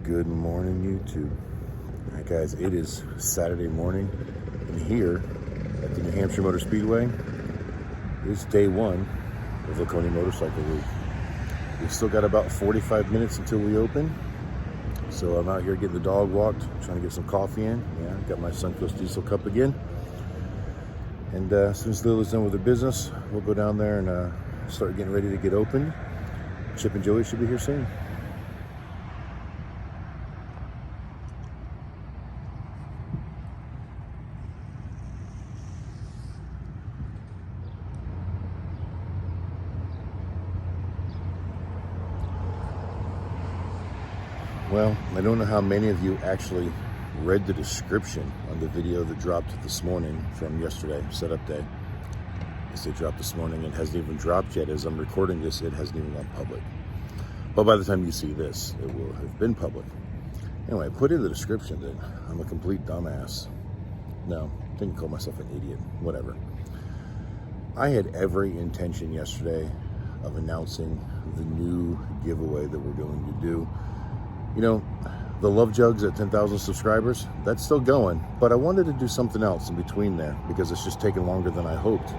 Good morning, YouTube. All right, guys, it is Saturday morning, and here at the New Hampshire Motor Speedway is day one of LACONIA Motorcycle Week. We've still got about 45 minutes until we open, so I'm out here getting the dog walked, trying to get some coffee in. Yeah, got my Suncoast Diesel cup again. And as soon as Lily's done with her business, we'll go down there and start getting ready to get open. Chip and Joey should be here soon. Well, I don't know how many of you actually read the description on the video that dropped this morning from yesterday, setup day. As they dropped this morning, it hasn't even dropped yet. As I'm recording this, it hasn't even gone public. But by the time you see this, it will have been public. Anyway, I put in the description that I'm a complete dumbass. No, didn't call myself an idiot, whatever. I had every intention yesterday of announcing the new giveaway that we're going to do. You know, the Love Jugs at 10,000 subscribers, that's still going, but I wanted to do something else in between there because it's just taking longer than I hoped.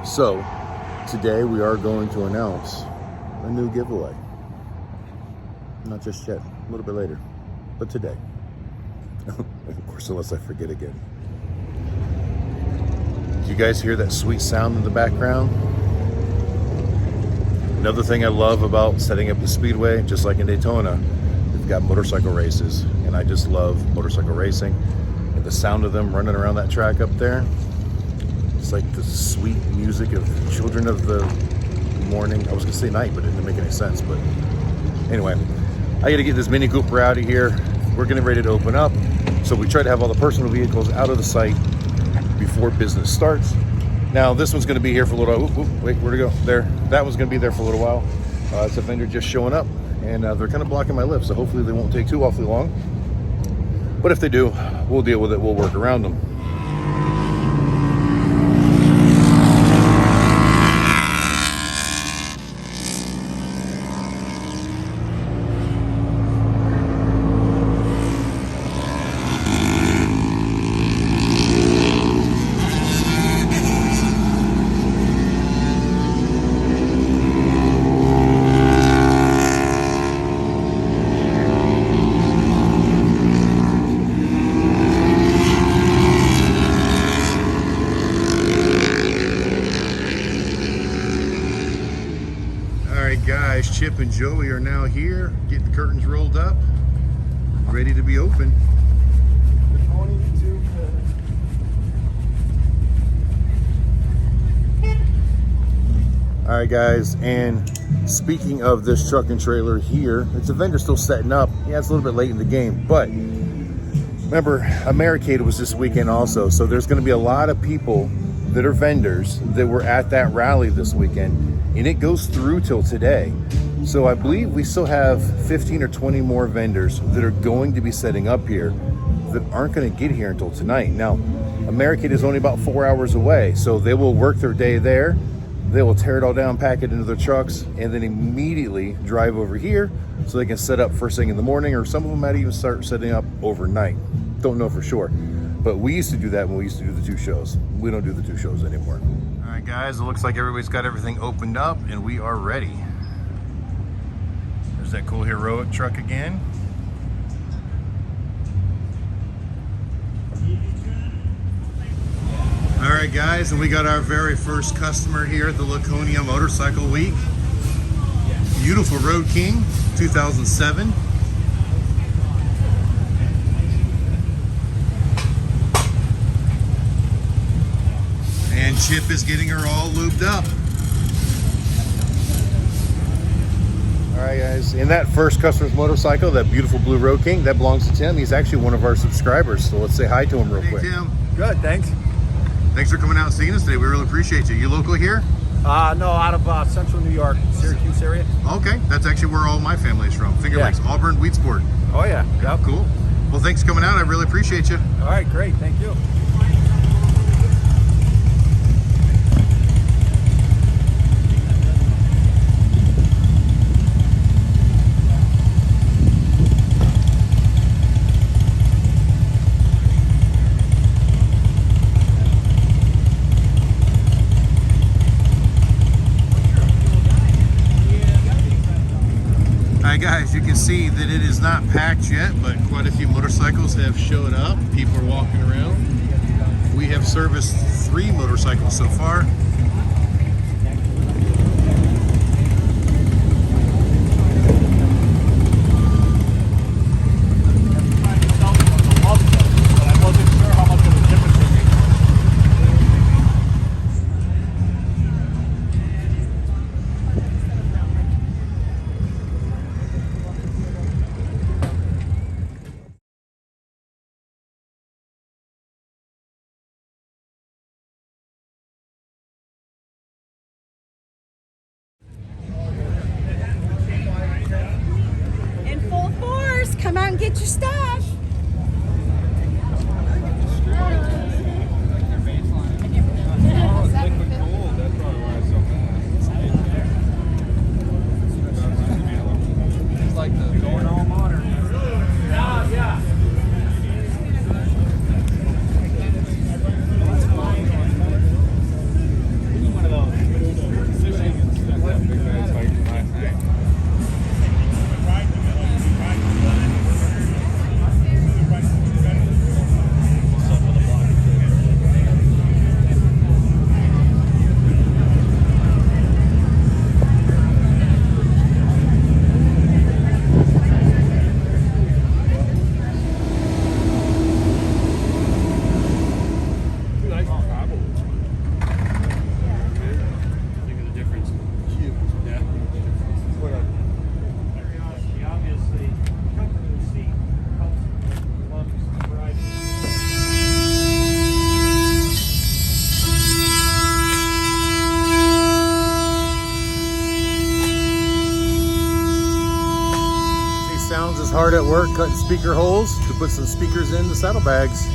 So today we are going to announce a new giveaway. Not just yet, a little bit later, but today. Of course, unless I forget again. Do you guys hear that sweet sound in the background? Another thing I love about setting up the Speedway, just like in Daytona, we've got motorcycle races, and I just love motorcycle racing. And the sound of them running around that track up there, it's like the sweet music of children of the morning. I was gonna say night, but it didn't make any sense. But anyway, I gotta get this Mini Cooper out of here. We're getting ready to open up. So we try to have all the personal vehicles out of the site before business starts. Now this one's gonna be here for a little while. Wait, where'd it go? There, that one's gonna be there for a little while. It's a vendor just showing up, and they're kind of blocking my lift, so hopefully they won't take too awfully long. But if they do, we'll deal with it. We'll work around them. Guys, Chip and Joey are now here, getting the curtains rolled up, ready to be open. Good morning, YouTube. All right, guys, and speaking of this truck and trailer here, it's a vendor still setting up. Yeah, it's a little bit late in the game, but remember, Americade was this weekend also, so there's going to be a lot of people that are vendors that were at that rally this weekend, and it goes through till today. So I believe we still have 15 or 20 more vendors that are going to be setting up here that aren't going to get here until tonight. Now, Americade is only about 4 hours away, so they will work their day there. They will tear it all down, pack it into their trucks, and then immediately drive over here so they can set up first thing in the morning, or some of them might even start setting up overnight. Don't know for sure. But we used to do that when we used to do the two shows. We don't do the two shows anymore. All right, guys, it looks like everybody's got everything opened up and we are ready. There's that cool Heroic truck again. All right, guys, and we got our very first customer here at the LACONIA Motorcycle Week. Beautiful Road King, 2007. And Chip is getting her all lubed up. All right, guys, and that first customer's motorcycle, that beautiful blue Road King, that belongs to Tim. He's actually one of our subscribers, so let's say hi to him real quick. Hey, Tim. Good, thanks. Thanks for coming out and seeing us today. We really appreciate you. You local here? No, out of Central New York, Syracuse area. Okay, that's actually where all my family is from. Finger Lakes, Auburn, Weedsport. Oh, yeah. Yep. Cool. Well, thanks for coming out. I really appreciate you. All right, great. Thank you. is not packed yet, but quite a few motorcycles have showed up. People are walking around. We have serviced 3 motorcycles so far. Come out and get your stuff. It's like the going all modern. Yeah. One of those. Sounds is hard at work cutting speaker holes to put some speakers in the saddlebags.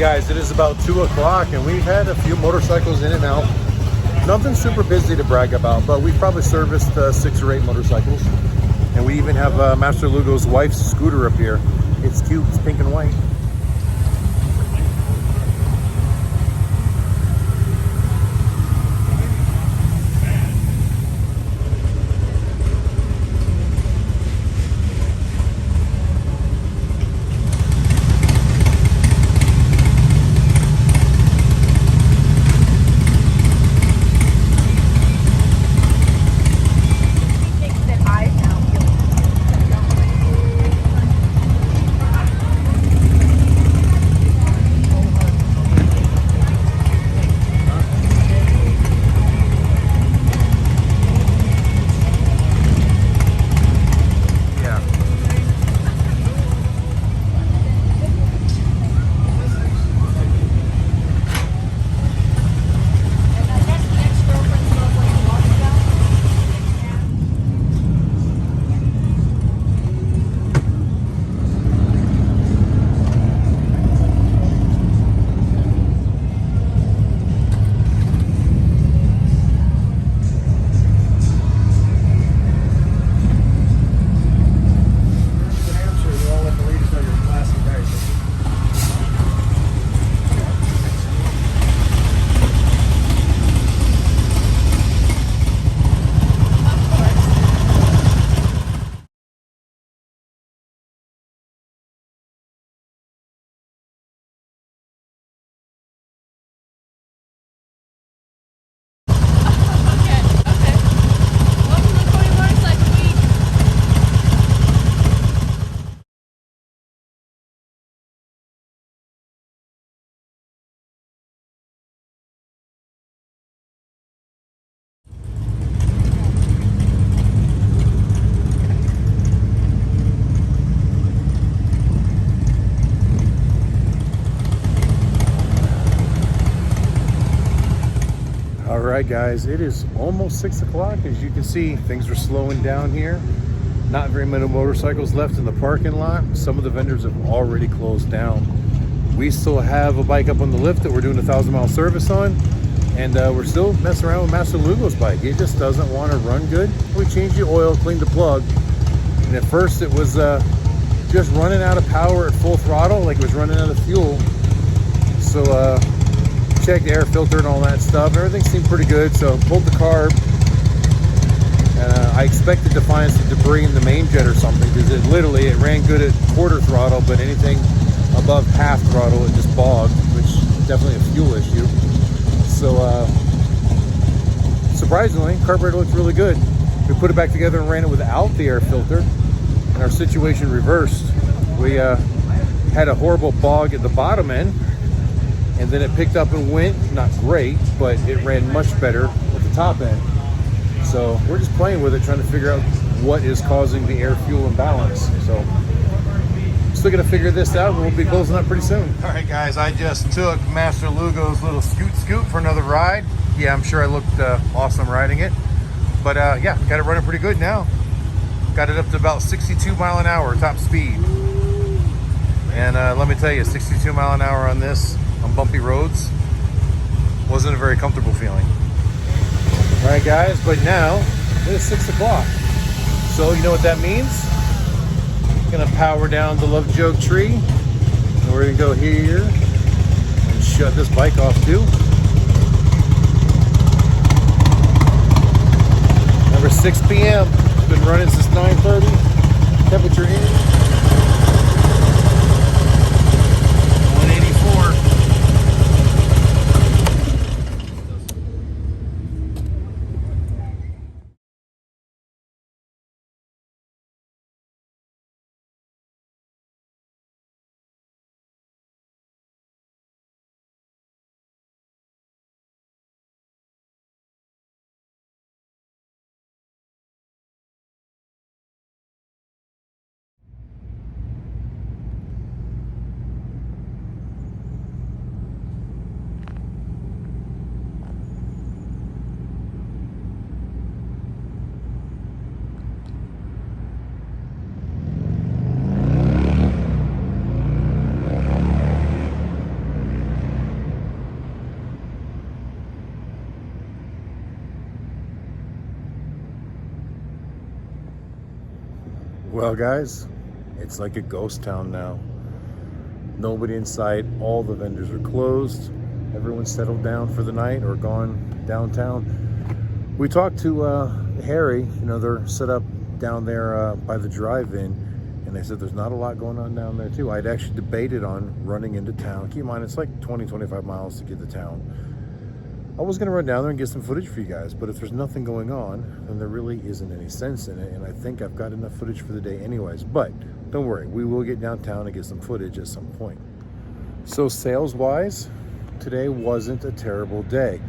guys, it is about 2 o'clock and we've had a few motorcycles in and out. Nothing super busy to brag about, but we've probably serviced 6 or 8 motorcycles. And we even have Master Lugo's wife's scooter up here. It's cute, it's pink and white. All right, guys, it is almost 6 o'clock. As you can see, things are slowing down here. Not very many motorcycles left in the parking lot. Some of the vendors have already closed down. We still have a bike up on the lift that we're doing a 1,000-mile service on, and we're still messing around with Master Lugo's bike. It just doesn't want to run good. We changed the oil, cleaned the plug, and at first it was just running out of power at full throttle, like it was running out of fuel. So checked the air filter and all that stuff. Everything seemed pretty good, so pulled the carb. I expected to find some debris in the main jet or something, because it ran good at quarter throttle, but anything above half throttle it just bogged, which is definitely a fuel issue. So surprisingly, carburetor looks really good. We put it back together and ran it without the air filter, and our situation reversed. We had a horrible bog at the bottom end, and then it picked up and went. Not great, but it ran much better at the top end. So we're just playing with it, trying to figure out what is causing the air fuel imbalance. So still gonna figure this out, and we'll be closing up pretty soon. All right, guys, I just took Master Lugo's little scoot for another ride. Yeah, I'm sure I looked awesome riding it, but yeah, got it running pretty good now. Got it up to about 62 mile an hour top speed, and let me tell you, 62 mile an hour on this on bumpy roads wasn't a very comfortable feeling. All right, guys, but now it is 6 o'clock, so you know what that means. Gonna power down the Love Joke tree, and we're gonna go here and shut this bike off too. Number 6 p.m. It's been running since 9:30. Temperature in 184. Well, guys, it's like a ghost town now. Nobody in sight. All the vendors are closed. Everyone's settled down for the night or gone downtown. We talked to Harry. You know, they're set up down there by the drive-in, and they said there's not a lot going on down there too. I'd actually debated on running into town. Keep in mind, it's like 20-25 miles to get to town. I was going to run down there and get some footage for you guys, but if there's nothing going on, then there really isn't any sense in it, and I think I've got enough footage for the day anyways. But don't worry, we will get downtown and get some footage at some point. So sales-wise, today wasn't a terrible day.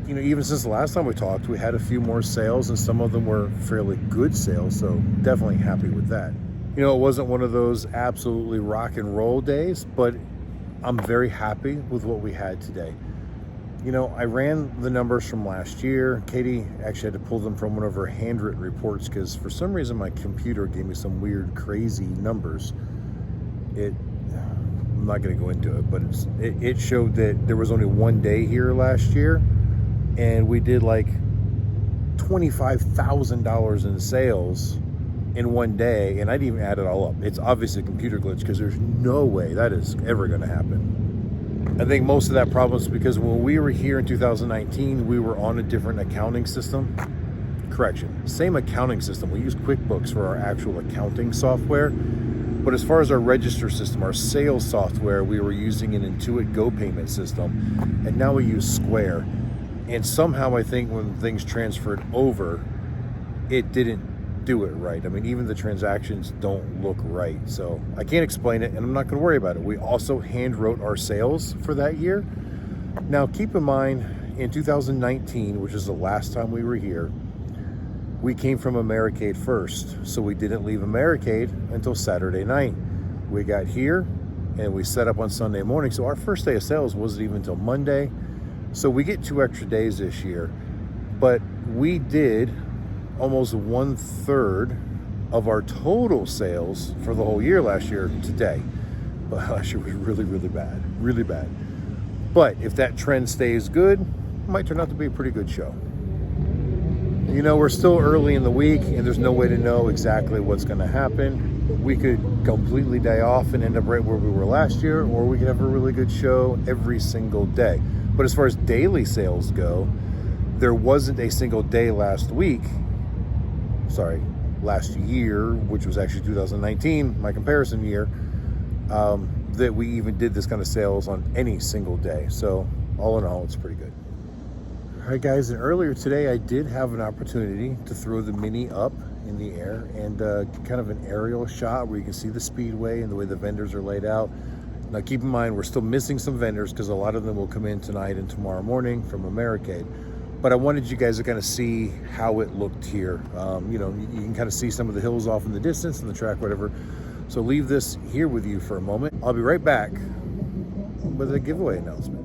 Even since the last time we talked, we had a few more sales, and some of them were fairly good sales, so definitely happy with that. It wasn't one of those absolutely rock and roll days, but I'm very happy with what we had today. I ran the numbers from last year. Katie actually had to pull them from one of her handwritten reports because for some reason my computer gave me some weird, crazy numbers. I'm not going to go into it, but it showed that there was only one day here last year, and we did like $25,000 in sales in one day, and I didn't even add it all up. It's obviously a computer glitch because there's no way that is ever going to happen. I think most of that problem is because when we were here in 2019, we were on a different accounting system. Correction, same accounting system. We use QuickBooks for our actual accounting software. But as far as our register system, our sales software, we were using an Intuit Go payment system. And now we use Square. And somehow I think when things transferred over, it didn't do it right. I mean, even the transactions don't look right. So I can't explain it, and I'm not going to worry about it. We also hand wrote our sales for that year. Now, keep in mind, in 2019, which is the last time we were here, we came from Americade first. So we didn't leave Americade until Saturday night. We got here and we set up on Sunday morning. So our first day of sales wasn't even until Monday. So we get 2 extra days this year. But we did almost 1/3 of our total sales for the whole year last year today. But last year was really, really bad. Really bad. But if that trend stays good, it might turn out to be a pretty good show. We're still early in the week, and there's no way to know exactly what's going to happen. We could completely die off and end up right where we were last year, or we could have a really good show every single day. But as far as daily sales go, there wasn't a single day last year, which was actually 2019, my comparison year, that we even did this kind of sales on any single day. So all in all, it's pretty good. All right, guys, and earlier today, I did have an opportunity to throw the Mini up in the air and kind of an aerial shot where you can see the speedway and the way the vendors are laid out. Now, keep in mind, we're still missing some vendors because a lot of them will come in tonight and tomorrow morning from Americade. But I wanted you guys to kind of see how it looked here. You can kind of see some of the hills off in the distance and the track, whatever. So leave this here with you for a moment. I'll be right back with a giveaway announcement.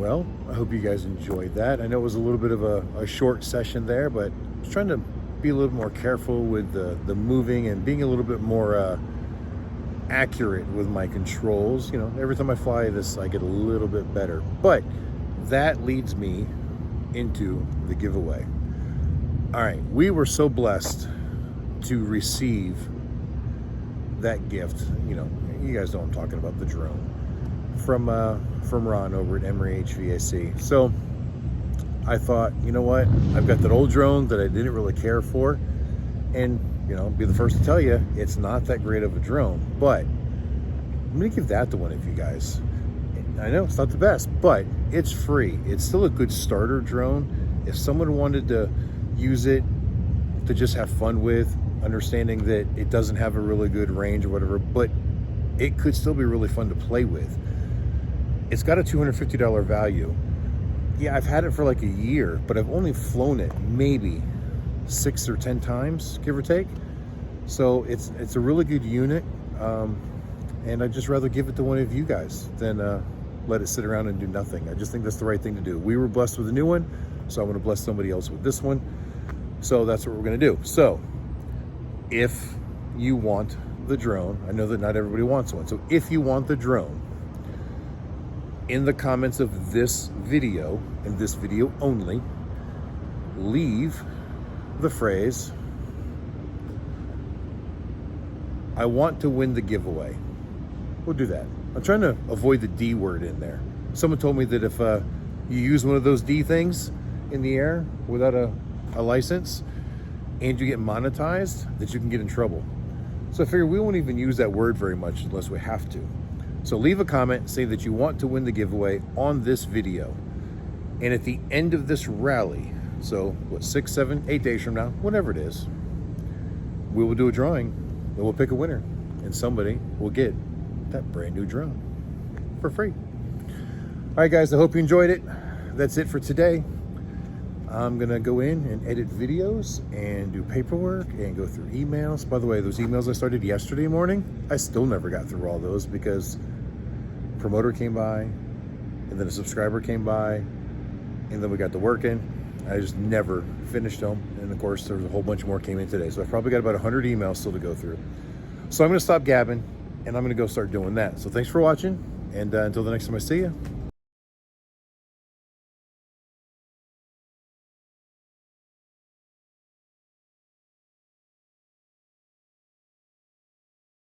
well, I hope you guys enjoyed that. I know it was a little bit of a short session there, but I was trying to be a little more careful with the moving and being a little bit more accurate with my controls. You know, every time I fly this, I get a little bit better. But that leads me into the giveaway. All right, we were so blessed to receive that gift. You know, you guys know I'm talking about, the drone from Ron over at Emory HVAC. So I thought, you know what, I've got that old drone that I didn't really care for, and you know, be the first to tell you, it's not that great of a drone, but I'm gonna give that to one of you guys. I know it's not the best, but it's free. It's still a good starter drone. If someone wanted to use it to just have fun with, understanding that it doesn't have a really good range or whatever, but it could still be really fun to play with. It's got a $250 value. Yeah, I've had it for like a year, but I've only flown it maybe 6 or 10 times, give or take. So it's a really good unit, and I'd just rather give it to one of you guys than let it sit around and do nothing. I just think that's the right thing to do. We were blessed with a new one, so I want to bless somebody else with this one. So that's what we're going to do. So if you want the drone, I know that not everybody wants one, so if you want the drone, in the comments of this video, and this video only, leave the phrase, "I want to win the giveaway." We'll do that. I'm trying to avoid the D word in there. Someone told me that if you use one of those D things in the air without a license and you get monetized, that you can get in trouble. So I figure we won't even use that word very much unless we have to. So leave a comment, say that you want to win the giveaway on this video. And at the end of this rally, so what, 6, 7, 8 days from now, whatever it is, we will do a drawing and we'll pick a winner. And somebody will get that brand new drone for free. All right, guys, I hope you enjoyed it. That's it for today. I'm gonna go in and edit videos and do paperwork and go through emails. By the way, those emails I started yesterday morning, I still never got through all those because a promoter came by and then a subscriber came by and then we got to working. I just never finished them. And of course, there's a whole bunch more came in today. So I've probably got about 100 emails still to go through. So I'm gonna stop gabbing and I'm gonna go start doing that. So thanks for watching. And until the next time I see you,